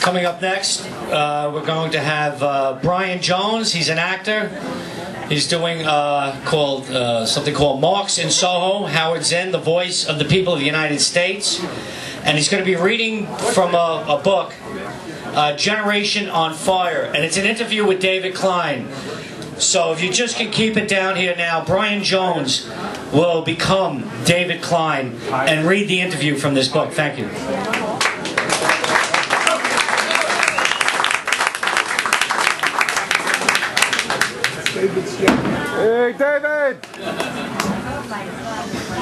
Coming up next, we're going to have Brian Jones. He's an actor. He's doing something called Marks in Soho. Howard Zinn, the voice of the people of the United States. And he's going to be reading from a book, Generation on Fire. And it's an interview with David Cline. So if you just can keep it down here now, Brian Jones will become David Cline and read the interview from this book. Thank you. Hey, David! Come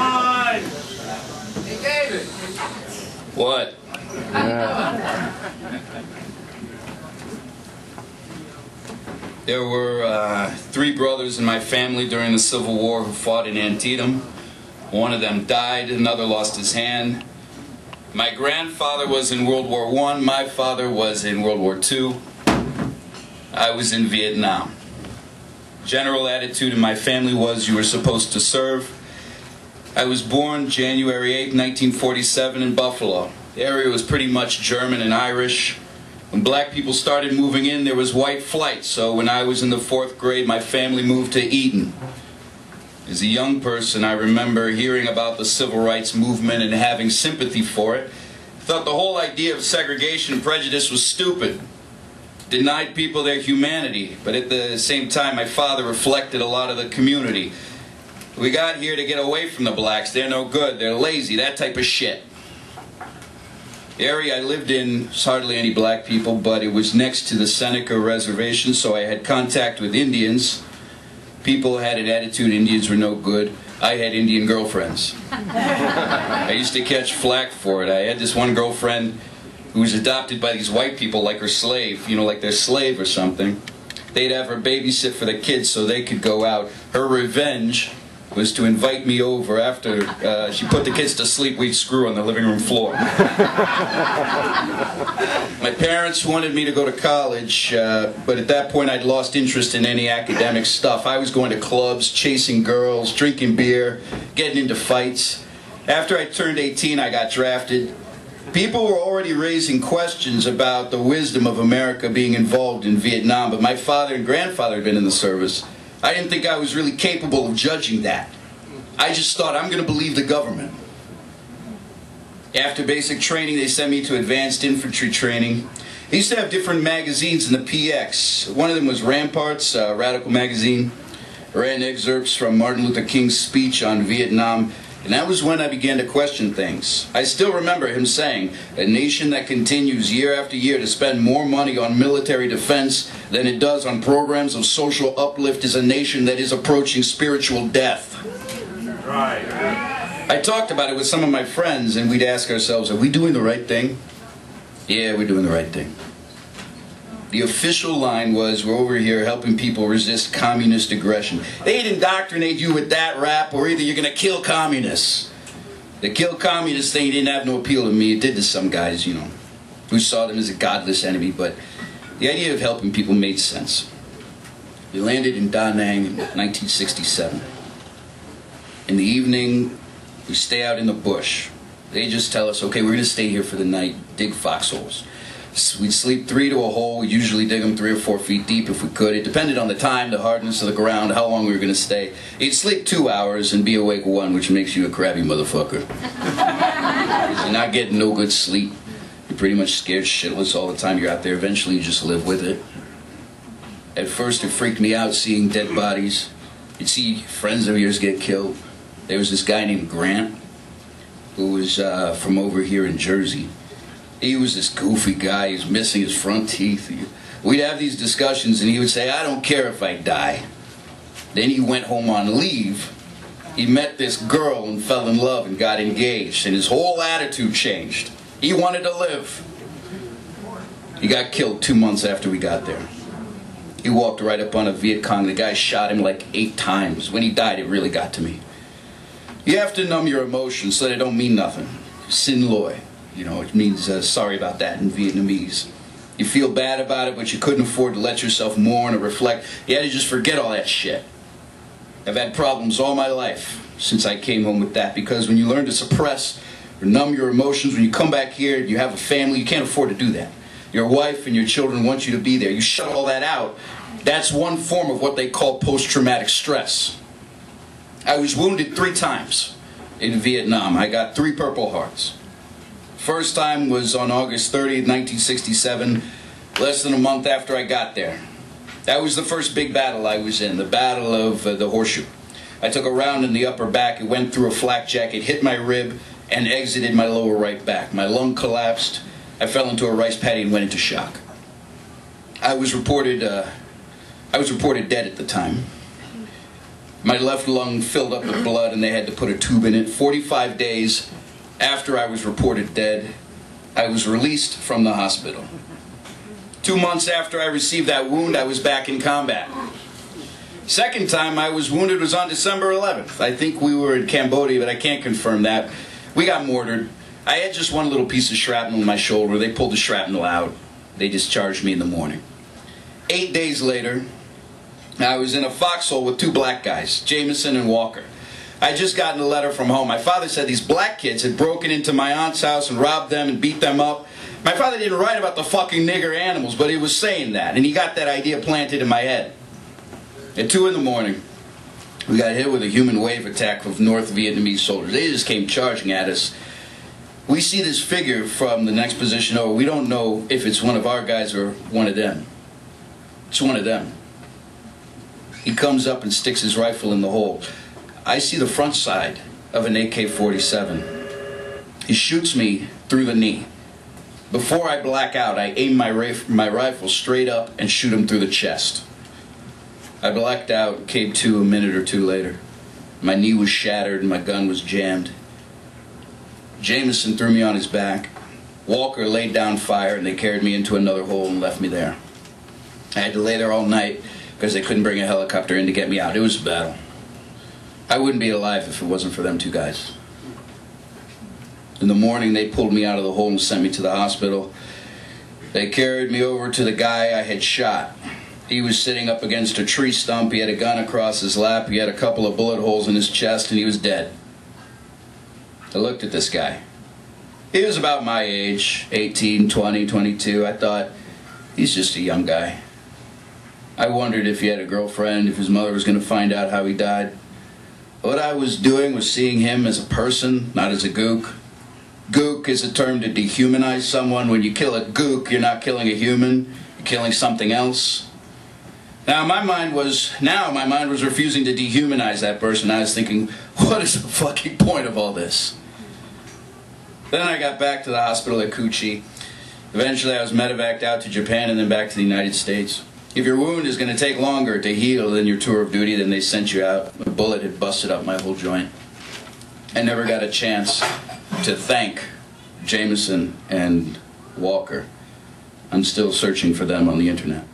on! Hey, David! What? There were 3 brothers in my family during the Civil War who fought in Antietam. One of them died, another lost his hand. My grandfather was in World War I, my father was in World War II. I was in Vietnam. General attitude in my family was you were supposed to serve. I was born January 8, 1947 in Buffalo. The area was pretty much German and Irish. When black people started moving in, there was white flight, so when I was in the 4th grade, my family moved to Eaton. As a young person, I remember hearing about the civil rights movement and having sympathy for it. I thought the whole idea of segregation and prejudice was stupid. Denied people their humanity, but at the same time, my father reflected a lot of the community. We got here to get away from the blacks. They're no good, they're lazy, that type of shit. The area I lived in was hardly any black people, but it was next to the Seneca Reservation, so I had contact with Indians. People had an attitude Indians were no good. I had Indian girlfriends. I used to catch flack for it. I had this one girlfriend who was adopted by these white people like her slave, you know, like their slave or something. They'd have her babysit for the kids so they could go out. Her revenge was to invite me over after she put the kids to sleep. We'd screw on the living room floor. My parents wanted me to go to college, but at that point I'd lost interest in any academic stuff. I was going to clubs, chasing girls, drinking beer, getting into fights. After I turned 18, I got drafted. People were already raising questions about the wisdom of America being involved in Vietnam, but my father and grandfather had been in the service. I didn't think I was really capable of judging that. I just thought, I'm going to believe the government. After basic training, they sent me to advanced infantry training. They used to have different magazines in the PX. One of them was Ramparts, a radical magazine. I ran excerpts from Martin Luther King's speech on Vietnam. And that was when I began to question things. I still remember him saying, a nation that continues year after year to spend more money on military defense than it does on programs of social uplift is a nation that is approaching spiritual death. Right. I talked about it with some of my friends, and we'd ask ourselves, are we doing the right thing? Yeah, we're doing the right thing. The official line was, we're over here helping people resist communist aggression. They'd indoctrinate you with that rap, or either you're going to kill communists. The kill communists thing didn't have no appeal to me. It did to some guys, you know, who saw them as a godless enemy, but the idea of helping people made sense. We landed in Da Nang in 1967. In the evening, we stay out in the bush. They just tell us, okay, we're going to stay here for the night, dig foxholes. We'd sleep 3 to a hole. We'd usually dig them 3 or 4 feet deep if we could. It depended on the time, the hardness of the ground, how long we were going to stay. You'd sleep 2 hours and be awake 1, which makes you a crabby motherfucker. You're not getting no good sleep. You're pretty much scared shitless all the time you're out there. Eventually you just live with it. At first it freaked me out seeing dead bodies. You'd see friends of yours get killed. There was this guy named Grant who was from over here in Jersey. He was this goofy guy. He was missing his front teeth. We'd have these discussions and he would say, I don't care if I die. Then he went home on leave. He met this girl and fell in love and got engaged, and his whole attitude changed. He wanted to live. He got killed 2 months after we got there. He walked right up on a Viet Cong. The guy shot him like 8 times. When he died, it really got to me. You have to numb your emotions so they don't mean nothing. Sin loi. You know, it means sorry about that in Vietnamese. You feel bad about it, but you couldn't afford to let yourself mourn or reflect. You had to just forget all that shit. I've had problems all my life since I came home with that, because when you learn to suppress or numb your emotions, when you come back here, you have a family, you can't afford to do that. Your wife and your children want you to be there. You shut all that out. That's one form of what they call post-traumatic stress. I was wounded 3 times in Vietnam. I got 3 Purple Hearts. First time was on August 30th, 1967, less than a month after I got there. That was the first big battle I was in, the Battle of the Horseshoe. I took a round in the upper back. It went through a flak jacket, hit my rib, and exited my lower right back. My lung collapsed. I fell into a rice paddy and went into shock. I was reported dead at the time. My left lung filled up with blood and they had to put a tube in it. 45 days after I was reported dead, I was released from the hospital. 2 months after I received that wound, I was back in combat. Second time I was wounded was on December 11th. I think we were in Cambodia, but I can't confirm that. We got mortared. I had just one little piece of shrapnel in my shoulder. They pulled the shrapnel out. They discharged me in the morning. 8 days later, I was in a foxhole with 2 black guys, Jameson and Walker. I had just gotten a letter from home. My father said these black kids had broken into my aunt's house and robbed them and beat them up. My father didn't write about the fucking nigger animals, but he was saying that, and he got that idea planted in my head. At 2 in the morning, we got hit with a human wave attack of North Vietnamese soldiers. They just came charging at us. We see this figure from the next position over. We don't know if it's one of our guys or one of them. It's one of them. He comes up and sticks his rifle in the hole. I see the front side of an AK-47. He shoots me through the knee. Before I black out, I aim my rifle straight up and shoot him through the chest. I blacked out, came to a minute or 2 later. My knee was shattered and my gun was jammed. Jameson threw me on his back. Walker laid down fire and they carried me into another hole and left me there. I had to lay there all night because they couldn't bring a helicopter in to get me out. It was a battle. I wouldn't be alive if it wasn't for them 2 guys. In the morning, they pulled me out of the hole and sent me to the hospital. They carried me over to the guy I had shot. He was sitting up against a tree stump. He had a gun across his lap. He had a couple of bullet holes in his chest, and he was dead. I looked at this guy. He was about my age, 18, 20, 22. I thought, he's just a young guy. I wondered if he had a girlfriend, if his mother was going to find out how he died. What I was doing was seeing him as a person, not as a gook. Gook is a term to dehumanize someone. When you kill a gook, you're not killing a human. You're killing something else. Now my mind was refusing to dehumanize that person. I was thinking, what is the fucking point of all this? Then I got back to the hospital at Kuchi. Eventually I was medevaced out to Japan and then back to the United States. If your wound is going to take longer to heal than your tour of duty, then they sent you out. A bullet had busted up my whole joint. I never got a chance to thank Jameson and Walker. I'm still searching for them on the internet.